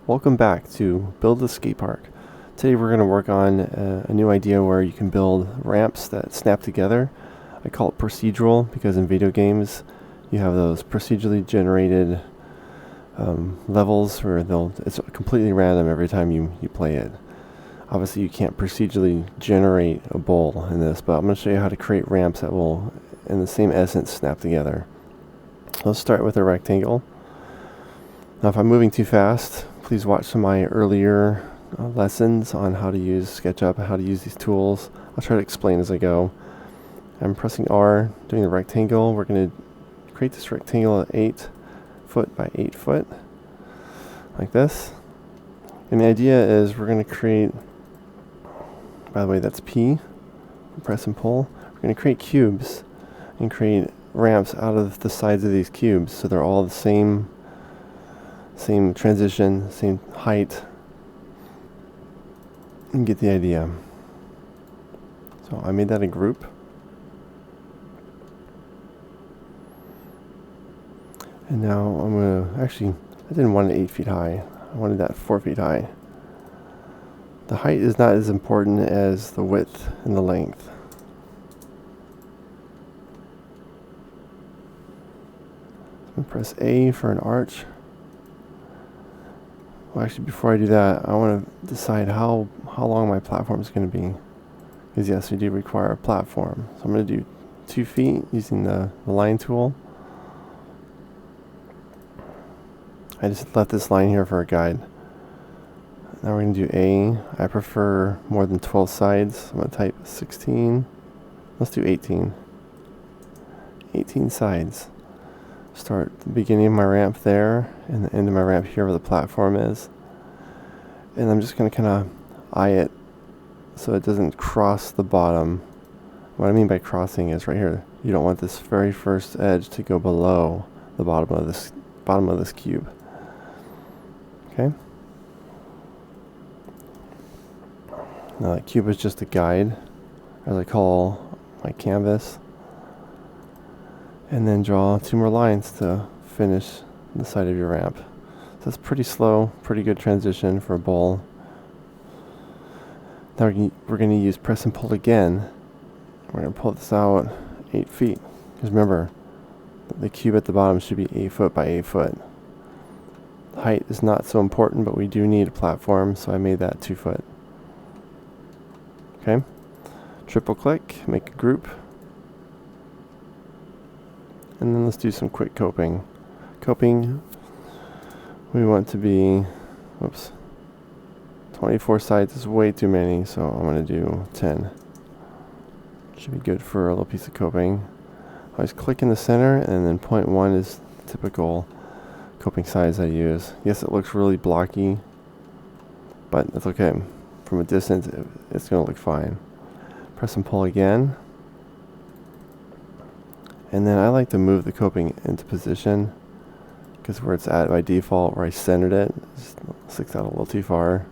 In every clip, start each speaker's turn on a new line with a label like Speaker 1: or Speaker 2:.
Speaker 1: Welcome back to Build the Skatepark. Today we're going to work on a new idea where you can build ramps that snap together. I call it procedural because in video games you have those procedurally generated levels where it's completely random every time you play it. Obviously you can't procedurally generate a bowl in this, but I'm going to show you how to create ramps that will, in the same essence, snap together. Let's start with a rectangle. Now if I'm moving too fast, please watch some of my earlier lessons on how to use SketchUp and how to use these tools. I'll try to explain as I go. I'm pressing R, doing the rectangle. We're going to create this rectangle at 8 foot by 8 foot, like this. And the idea is we're going to create, by the way, that's P, press and pull. We're going to create cubes and create ramps out of the sides of these cubes so they're all the same transition, same height, and get the idea. So I made that a group. And now I'm going to, actually, I didn't want it 8 feet high. I wanted that 4 feet high. The height is not as important as the width and the length. I'm going to press A for an arch. Well, actually, before I do that, I want to decide how long my platform is going to be. Because yes, we do require a platform. So I'm going to do 2 feet using the line tool. I just left this line here for a guide. Now we're going to do A. I prefer more than 12 sides. I'm going to type 16. Let's do 18. 18 sides. Start the beginning of my ramp there and the end of my ramp here where the platform is. And I'm just going to kind of eye it so it doesn't cross the bottom. What I mean by crossing is right here. You don't want this very first edge to go below the bottom of this cube. Okay? Now that cube is just a guide, as I call my canvas. And then draw 2 more lines to finish the side of your ramp. So that's pretty slow, pretty good transition for a bowl. Now we're going to use press and pull again. We're going to pull this out 8 feet. Because remember, the cube at the bottom should be 8 foot by 8 foot. Height is not so important, but we do need a platform, so I made that 2 foot. Okay? Triple click, make a group. And then let's do some quick coping. Coping, we want to be, 24 sides is way too many, so I'm going to do 10. Should be good for a little piece of coping. Always click in the center, and then 0.1 is the typical coping size I use. Yes, it looks really blocky, but that's okay. From a distance, it's going to look fine. Press and pull again. And then I like to move the coping into position because where it's at by default, where I centered it, just sticks out a little too far.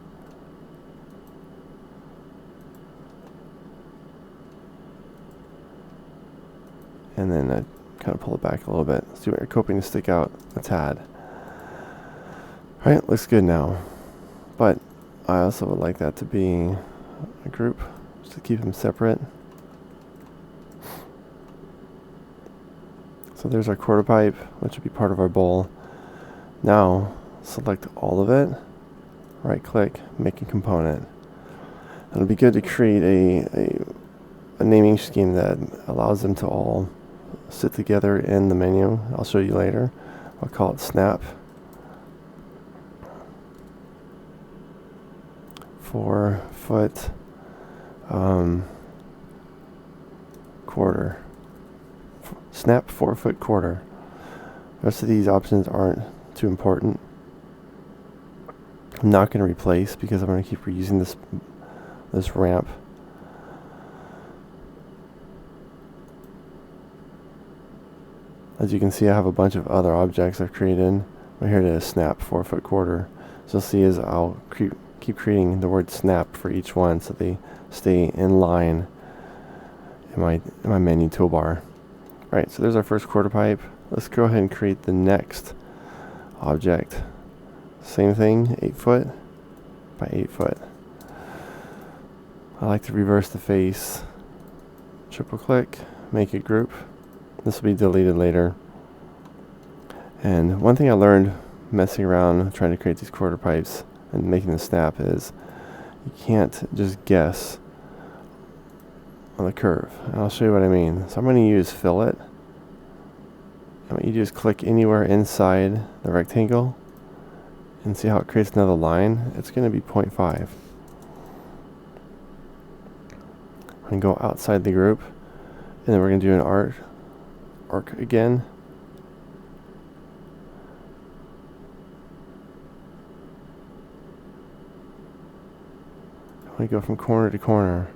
Speaker 1: And then I kind of pull it back a little bit. So you want your coping to stick out a tad. Alright, looks good now. But I also would like that to be a group, just to keep them separate. So there's our quarter pipe, which would be part of our bowl. Now, select all of it, right click, make a component. It'll be good to create a naming scheme that allows them to all sit together in the menu. I'll show you later. I'll call it snap. 4 foot quarter. Snap 4 foot quarter. The rest of these options aren't too important. I'm not going to replace because I'm going to keep reusing this ramp. As you can see, I have a bunch of other objects I've created. We're here to snap 4 foot quarter. So you'll see as I'll keep creating the word snap for each one so they stay in line in my menu toolbar. Alright, so there's our first quarter pipe. Let's go ahead and create the next object. Same thing, 8 foot by 8 foot. I like to reverse the face. Triple click, make a group. This will be deleted later. And one thing I learned messing around trying to create these quarter pipes and making the snap is you can't just guess on the curve. And I'll show you what I mean. So I'm going to use fillet. And what you do is click anywhere inside the rectangle and see how it creates another line. It's going to be 0.5. And go outside the group, and then we're going to do an arc again. We go from corner to corner,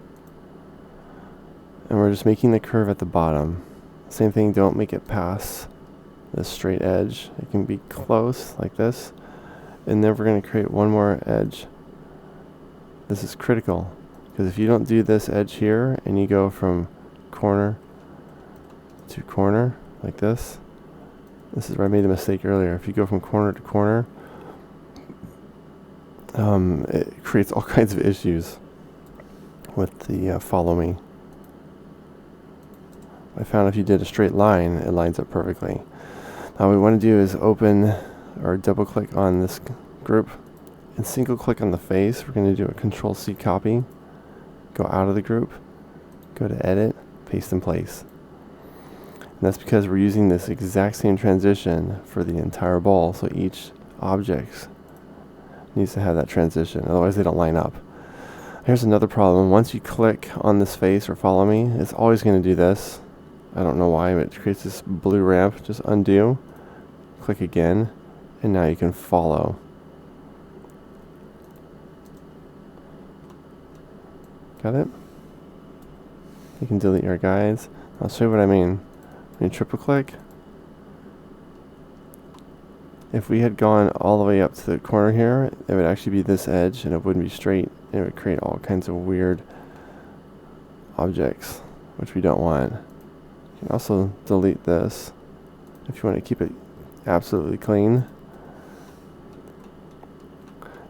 Speaker 1: and we're just making the curve at the bottom. Same thing, don't make it pass the straight edge. It can be close like this, and then we're going to create one more edge. This is critical, because if you don't do this edge here and you go from corner to corner like this is where I made a mistake earlier. If you go from corner to corner, it creates all kinds of issues with the follow me. I found if you did a straight line, it lines up perfectly. Now what we want to do is open or double click on this group and single click on the face. We're going to do a Control C copy. Go out of the group, go to edit, paste in place. And that's because we're using this exact same transition for the entire ball, so each object needs to have that transition, otherwise they don't line up. Here's another problem. Once you click on this face or follow me, it's always going to do this. I don't know why, but it creates this blue ramp. Just undo, click again, and now you can follow. Got it? You can delete your guides. I'll show you what I mean. When you triple click, if we had gone all the way up to the corner here, it would actually be this edge and it wouldn't be straight. It would create all kinds of weird objects, which we don't want. You can also delete this if you want to keep it absolutely clean.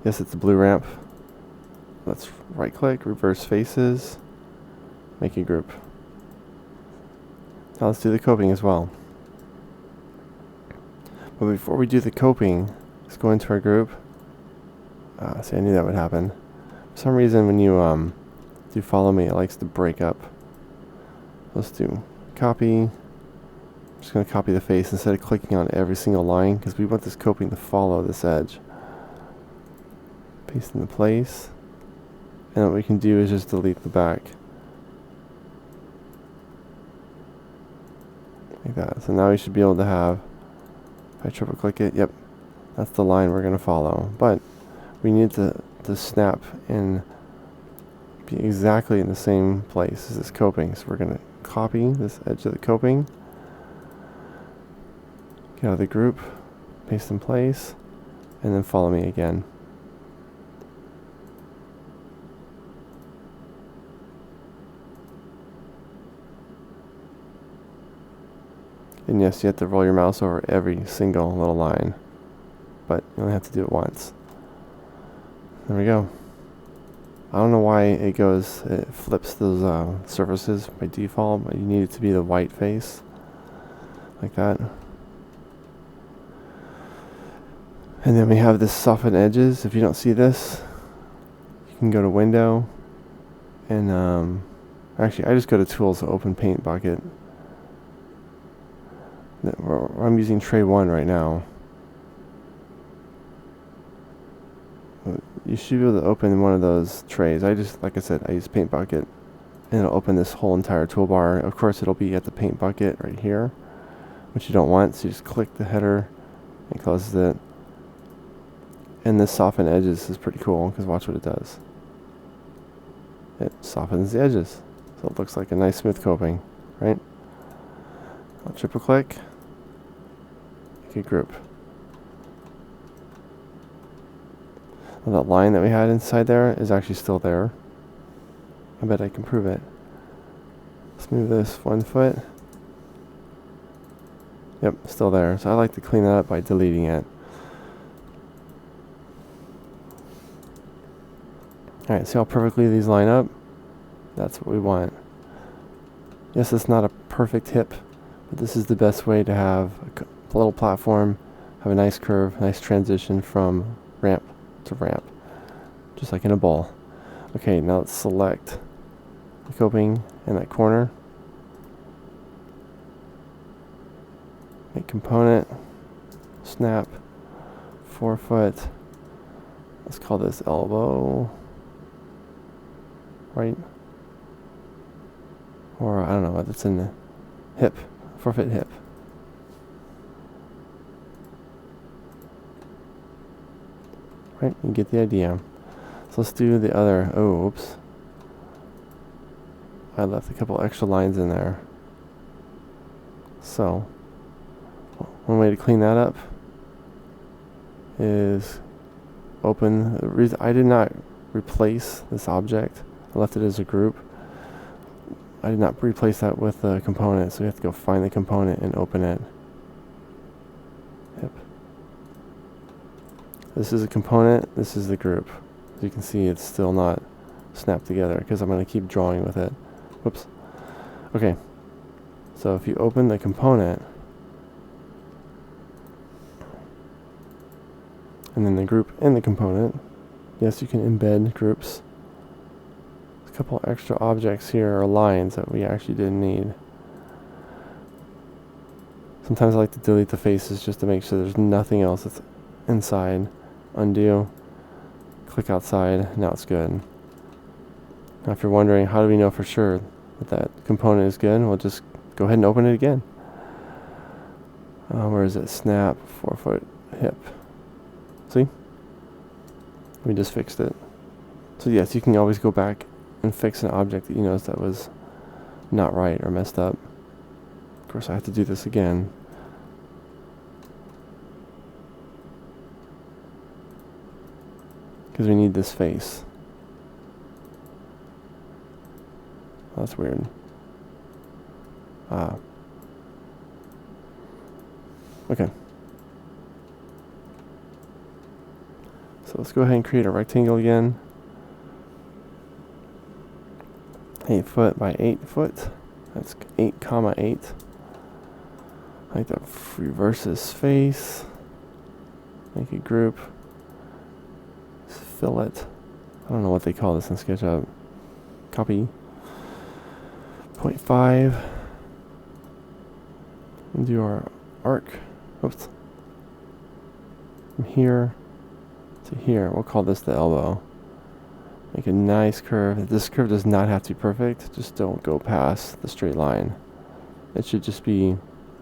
Speaker 1: Yes, it's a blue ramp. Let's right click, reverse faces, make a group. Now let's do the coping as well. But before we do the coping, let's go into our group. See, I knew that would happen. For some reason when you do follow me, it likes to break up. Let's do copy. I'm just going to copy the face instead of clicking on every single line, because we want this coping to follow this edge. Paste into place. And what we can do is just delete the back. Like that. So now we should be able to have, if I triple click it, yep, that's the line we're going to follow. But we need to snap and be exactly in the same place as this coping. So we're going to copy this edge of the coping, get out of the group, paste in place, and then follow me again. And yes, you have to roll your mouse over every single little line, but you only have to do it once. There we go. I don't know why it flips those surfaces by default, but you need it to be the white face, like that. And then we have this soften edges. If you don't see this, you can go to Window, and actually I just go to Tools to open Paint Bucket. I'm using tray 1 right now. You should be able to open one of those trays. Like I said, I use Paint Bucket, and it'll open this whole entire toolbar. Of course, it'll be at the Paint Bucket right here, which you don't want, so you just click the header and closes it. And this soften edges is pretty cool, because watch what it does. It softens the edges, so it looks like a nice smooth coping, right? I'll triple click. Group. Well, that line that we had inside there is actually still there. I bet I can prove it. Let's move this 1 foot. Yep, still there. So I like to clean that up by deleting it. Alright, see how perfectly these line up? That's what we want. Yes, it's not a perfect hip, but this is the best way to have a little platform, have a nice curve, nice transition from ramp to ramp, just like in a ball. Okay, now let's select the coping in that corner. Make component, snap, 4 foot. Let's call this elbow, right? Or I don't know what that's in the hip, 4 foot hip. Right, you get the idea. So let's do the other. Oh, oops. I left a couple extra lines in there. So one way to clean that up is open. The reason I did not replace this object, I left it as a group. I did not replace that with the component, so you have to go find the component and open it. Yep. This is a component, this is the group. As you can see, it's still not snapped together because I'm going to keep drawing with it. Whoops. Okay. So if you open the component, and then the group in the component, yes, you can embed groups. A couple extra objects here are lines that we actually didn't need. Sometimes I like to delete the faces just to make sure there's nothing else that's inside. Undo, click outside, now it's good. Now if you're wondering how do we know for sure that that component is good, we'll just go ahead and open it again. Where is it? Snap, 4 foot hip. See? We just fixed it. So yes, you can always go back and fix an object that you noticed that was not right or messed up. Of course, I have to do this again. Because we need this face. That's weird. Okay. So let's go ahead and create a rectangle again. 8 foot by 8 foot. That's 8, 8. I like to reverse this face. Make a group. Fill it. I don't know what they call this in SketchUp. Copy. 0.5. And do our arc. Oops. From here to here. We'll call this the elbow. Make a nice curve. This curve does not have to be perfect. Just don't go past the straight line. It should just be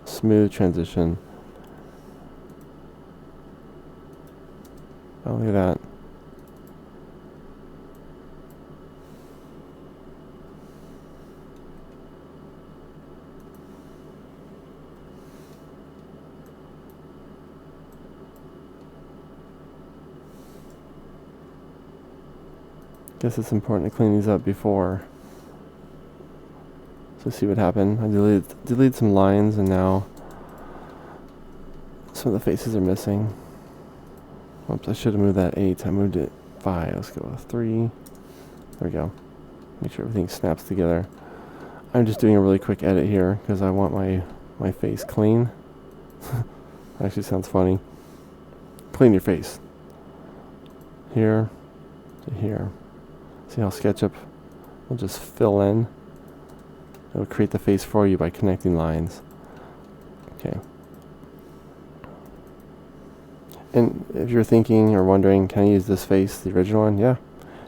Speaker 1: a smooth transition. Oh, look at that. Guess it's important to clean these up before. So see what happened. I deleted some lines and now some of the faces are missing. Oops, I should have moved that 8. I moved it 5. Let's go with 3. There we go. Make sure everything snaps together. I'm just doing a really quick edit here because I want my face clean. Actually sounds funny. Clean your face. Here to here. See how SketchUp will just fill in. It will create the face for you by connecting lines. Okay. And if you're thinking or wondering, can I use this face, the original one? Yeah,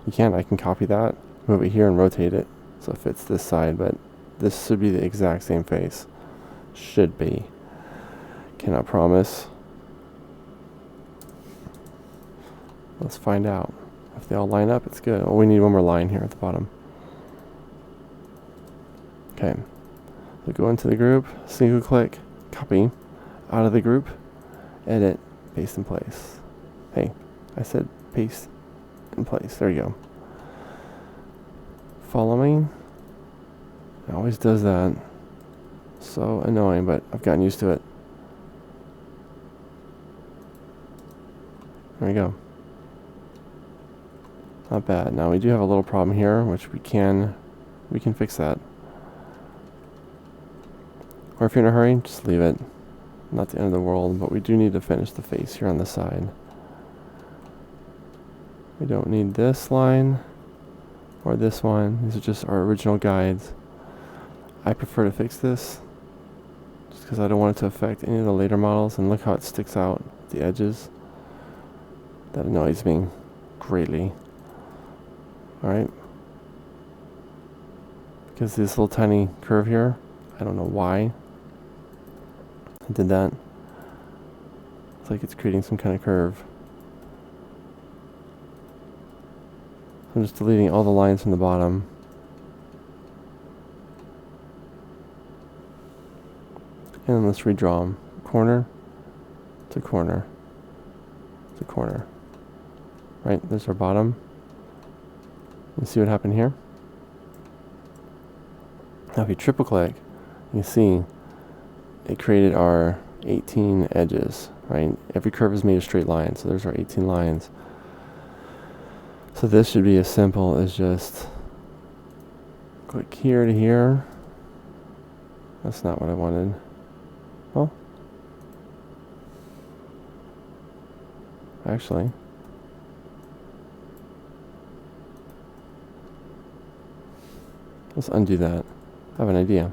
Speaker 1: you can. I can copy that, move it here and rotate it so it fits this side, but this should be the exact same face. Should be. Cannot promise. Let's find out. If they all line up, it's good. Oh, we need one more line here at the bottom. Okay. So go into the group, single click, copy, out of the group, edit, paste in place. Hey, I said paste in place. There you go. Follow me. It always does that. So annoying, but I've gotten used to it. There we go. Not bad. Now we do have a little problem here, which we can fix that. Or if you're in a hurry, just leave it. Not the end of the world, but we do need to finish the face here on the side. We don't need this line or this one. These are just our original guides. I prefer to fix this just because I don't want it to affect any of the later models, and look how it sticks out at the edges. That annoys me greatly. Alright. Because this little tiny curve here, I don't know why I did that. It's like it's creating some kind of curve. I'm just deleting all the lines from the bottom. And then let's redraw them. Corner to corner to corner. Right, there's our bottom. You see what happened here? Now if you triple click, you see it created our 18 edges, right? Every curve is made of straight lines, so there's our 18 lines. So this should be as simple as just click here to here. That's not what I wanted. Well, actually, let's undo that. I have an idea.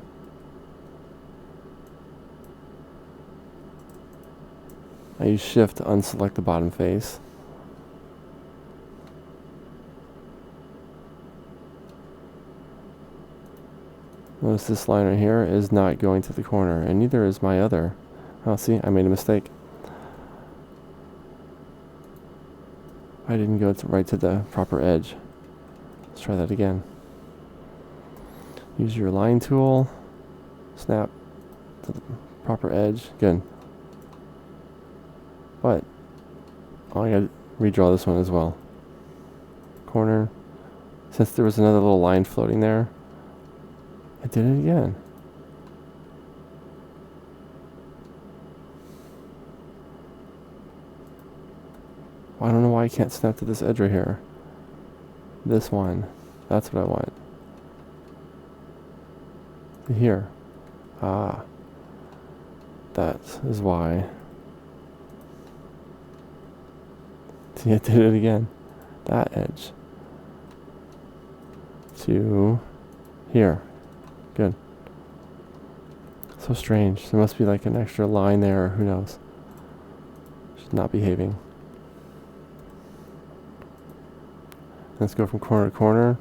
Speaker 1: I use Shift to unselect the bottom face. Notice this line right here is not going to the corner, and neither is my other. Oh, see, I made a mistake. I didn't go right to the proper edge. Let's try that again. Use your line tool, snap to the proper edge. Good. But I gotta redraw this one as well. Corner. Since there was another little line floating there, I did it again. Well, I don't know why I can't snap to this edge right here. This one. That's what I want. Here. Ah. That is why. See, I did it again. That edge. To here. Good. So strange. There must be like an extra line there, or who knows. She's not behaving. Let's go from corner to corner.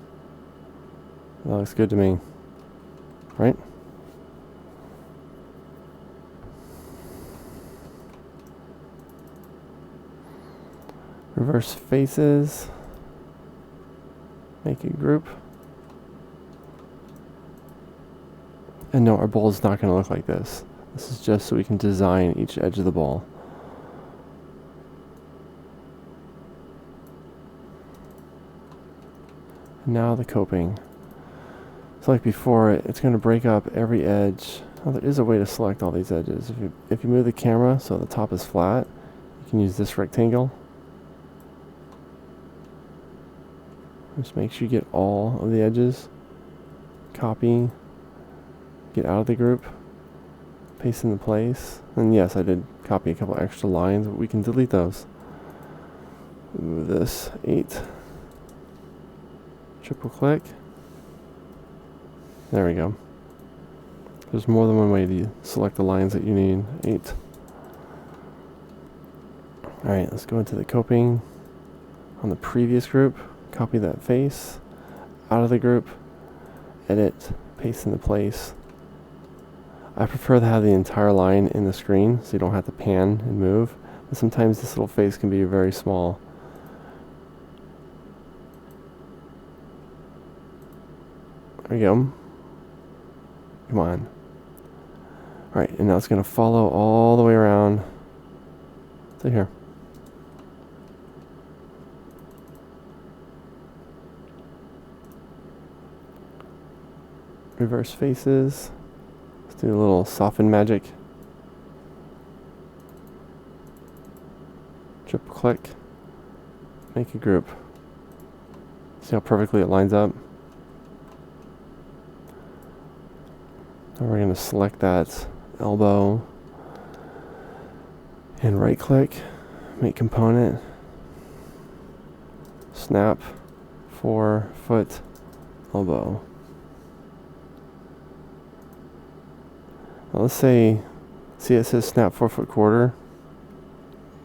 Speaker 1: That looks good to me. Right? Reverse faces. Make a group. And no, our bowl is not going to look like this. This is just so we can design each edge of the bowl. And now the coping. So like before, it's going to break up every edge. Oh, there is a way to select all these edges. If you move the camera so the top is flat, you can use this rectangle. Just make sure you get all of the edges. Copy. Get out of the group, paste into place, and yes, I did copy a couple extra lines, but we can delete those. Move this 8, triple click, there we go. There's more than one way to select the lines that you need. 8. Alright, let's go into the coping on the previous group, copy that face, out of the group, edit, paste into place. I prefer to have the entire line in the screen so you don't have to pan and move, but sometimes this little face can be very small. There we go. Come on. Alright, and now it's going to follow all the way around to here. Reverse faces. Let's do a little soften magic. Triple click. Make a group. See how perfectly it lines up? And we're going to select that elbow and right click, make component, snap 4-foot elbow. Now let's say, see it says snap 4-foot quarter.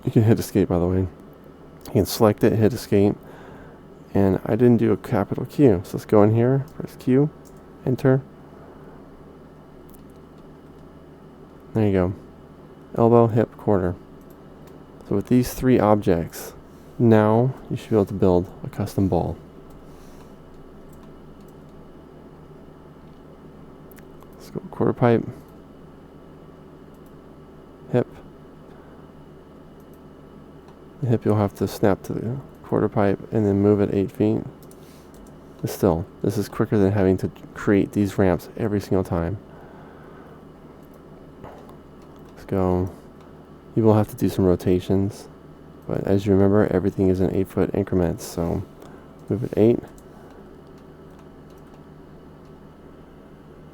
Speaker 1: You can hit escape, by the way. You can select it, hit escape, and I didn't do a capital Q. So let's go in here, press Q, enter. There you go. Elbow, hip, quarter. So with these 3 objects, now you should be able to build a custom ball. Let's go quarter pipe, hip. The hip you'll have to snap to the quarter pipe and then move it 8 feet. But still, this is quicker than having to create these ramps every single time. Let's go. You will have to do some rotations, but as you remember, everything is in 8-foot increments, so move it 8.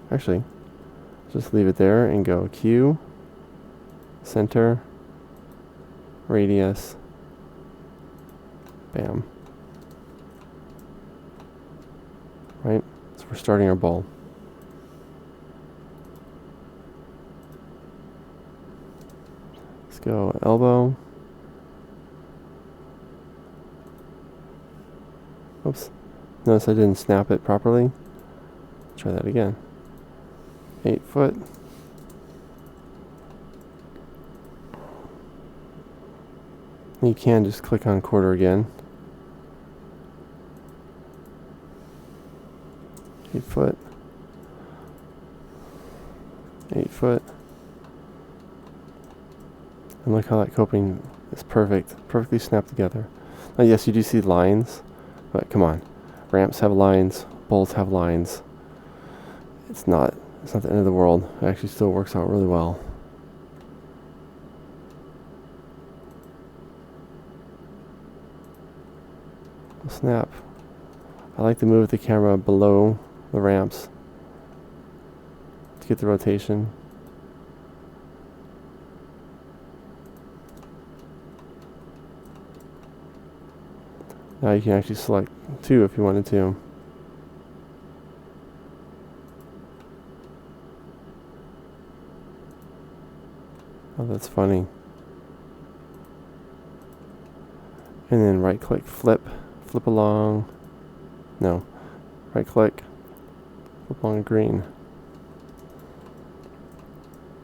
Speaker 1: Actually, just leave it there and go Q, center, radius, bam. Right? So we're starting our ball. Let's go elbow. Oops. Notice I didn't snap it properly. Try that again. 8 foot. You can just click on quarter again. 8 foot. 8 foot. And look how that coping is perfect. Perfectly snapped together. Now yes, you do see lines, but come on. Ramps have lines, bolts have lines. It's not the end of the world. It actually still works out really well. Snap. I like to move the camera below the ramps to get the rotation. Now you can actually select 2 if you wanted to. Oh, that's funny. And then right click, flip along. No, right click, flip along green.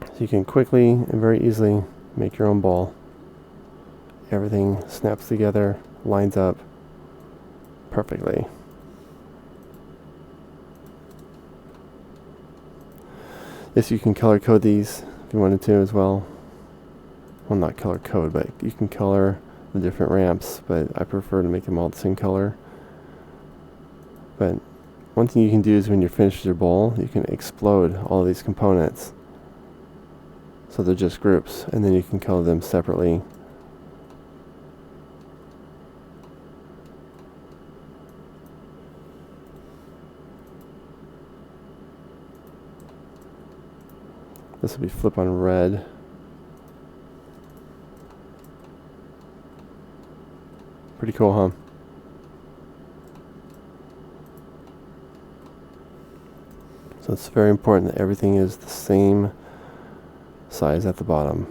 Speaker 1: So you can quickly and very easily make your own ball. Everything snaps together, lines up perfectly. Yes, you can color code these if you wanted to as well. Well, not color code, but you can color the different ramps, but I prefer to make them all the same color. But one thing you can do is when you're finished with your ball, you can explode all of these components. So they're just groups, and then you can color them separately. This will be flip on red. Pretty cool, huh? So it's very important that everything is the same size at the bottom.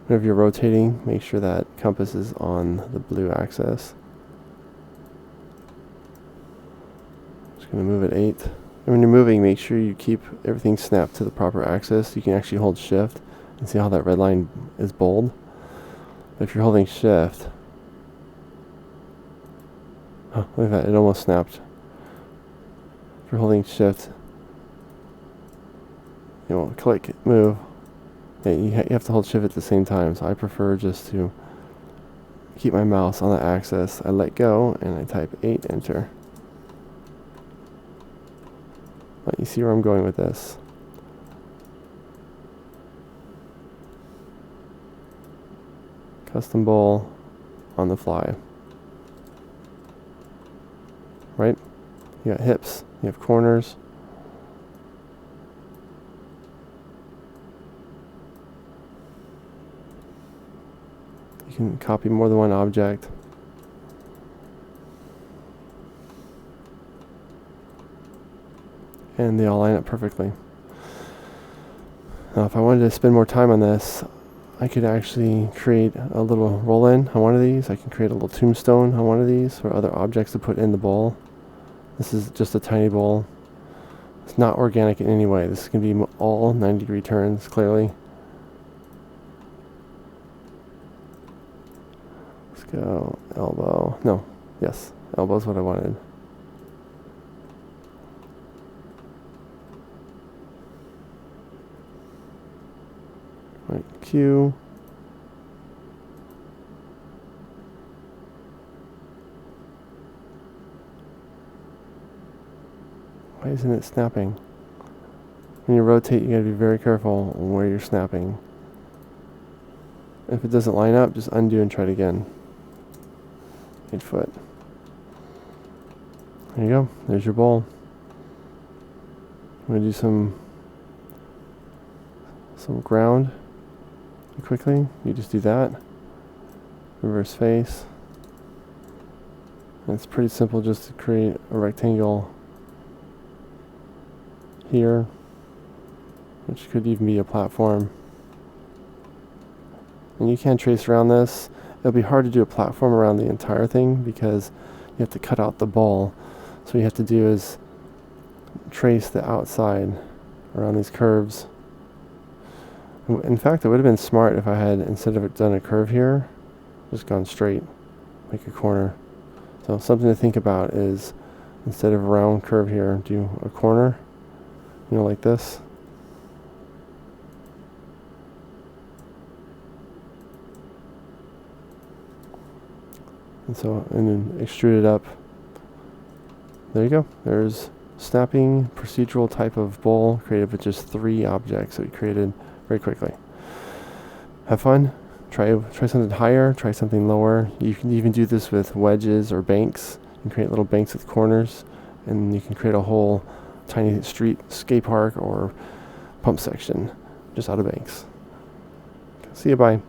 Speaker 1: Whenever you're rotating, make sure that compass is on the blue axis. Just going to move it 8. And when you're moving, make sure you keep everything snapped to the proper axis. You can actually hold shift and see how that red line is bold. If you're holding shift, oh, look at that, it almost snapped. If you're holding shift, you know, click, move. Yeah, you have to hold shift at the same time, so I prefer just to keep my mouse on the axis. I let go and I type 8, enter. But you see where I'm going with this. Custom bowl on the fly. Right? You got hips, you have corners. You can copy more than one object. And they all line up perfectly. Now if I wanted to spend more time on this, I could actually create a little roll-in on one of these. I can create a little tombstone on one of these for other objects to put in the bowl. This is just a tiny bowl. It's not organic in any way. This is going to be all 90-degree turns, clearly. Let's go elbow. No, yes, elbow is what I wanted. Right, Q. Why isn't it snapping? When you rotate, you gotta be very careful on where you're snapping. If it doesn't line up, just undo and try it again. 8 foot. There you go. There's your bowl. I'm gonna do some ground quickly. You just do that. Reverse face. And it's pretty simple just to create a rectangle here, which could even be a platform. And you can trace around this. It'll be hard to do a platform around the entire thing because you have to cut out the ball. So what you have to do is trace the outside around these curves. In fact, it would have been smart if I had, instead of it done a curve here, just gone straight, make a corner. So something to think about is, instead of a round curve here, do a corner, you know, like this. And then extrude it up. There you go. There's snapping procedural type of bowl created with just 3 objects that we created very quickly. Have fun. Try something higher. Try something lower. You can even do this with wedges or banks. You can create little banks with corners, and you can create a whole tiny street skate park or pump section just out of banks. See you. Bye.